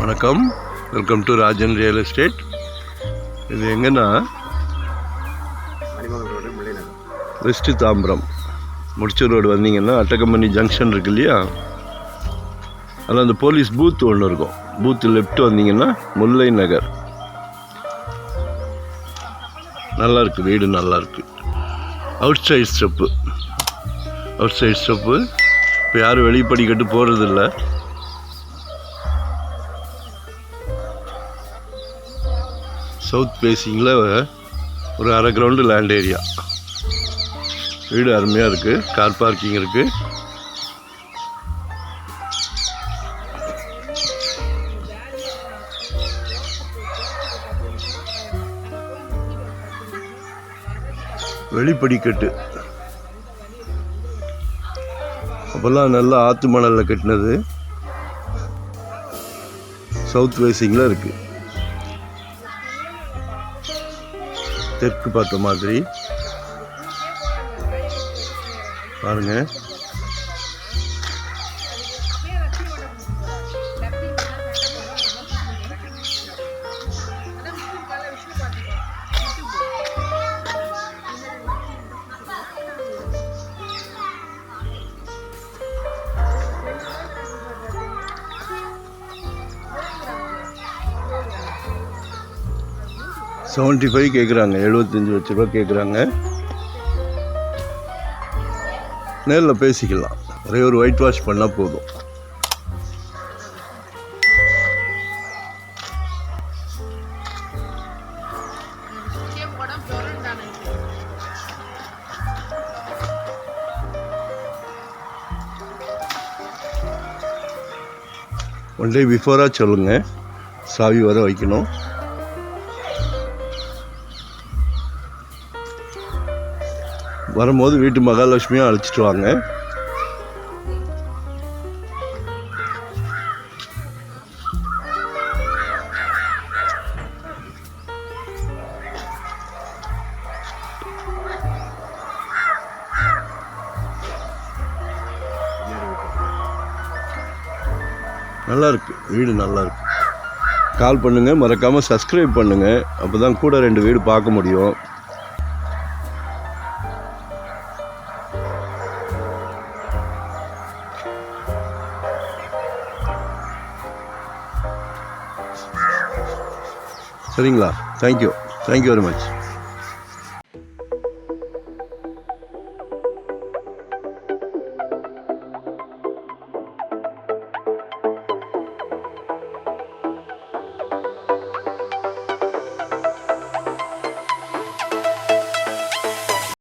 வணக்கம், welcome to Rajan real estate. இது எங்கன்னா வெஸ்ட்டு தாம்பரம் முடிச்சூர் ரோடு வந்தீங்கன்னா அட்டகம்பனி ஜங்ஷன் இருக்கு இல்லையா, அதில் அந்த போலீஸ் பூத் ஒன்று இருக்கும். பூத்து லெஃப்ட் வந்தீங்கன்னா முல்லை நகர். நல்லாயிருக்கு, வீடு நல்லாயிருக்கு. அவுட் சைட் ஸ்டெப்பு இப்போ யாரும் வெளியே படிக்கட்டு போகிறதில்ல. சவுத் ஃபேஸிங்கில் ஒரு அரை கிரவுண்டு லேண்ட் ஏரியா. வீடு அருமையாக இருக்குது, கார் பார்க்கிங் இருக்குது. வெளிப்படிக்கட்டு அப்போல்லாம் நல்லா ஆற்று மணலில் கட்டினது. சவுத் ஃபேஸிங்கில் இருக்குது, தெற்கு பார்த்த மாதிரி பாருங்க. $75 கேட்குறாங்க, 75 லட்ச ரூபா கேட்குறாங்க. நேரில் பேசிக்கலாம், ஒரே ஒரு ஒயிட் வாஷ் பண்ணால் போதும். ஒன் டே பிஃபோராக சொல்லுங்கள், சாவி வர வைக்கணும். வரும்போது வீட்டு மகாலட்சுமியும் அழைச்சிட்டு வாங்க. நல்லா இருக்கு, வீடு நல்லா இருக்கு. கால் பண்ணுங்க, மறக்காம சப்ஸ்கிரைப் பண்ணுங்க, அப்பதான் கூட 2 வீடு பார்க்க முடியும். சரிங்களா? Thank you very much.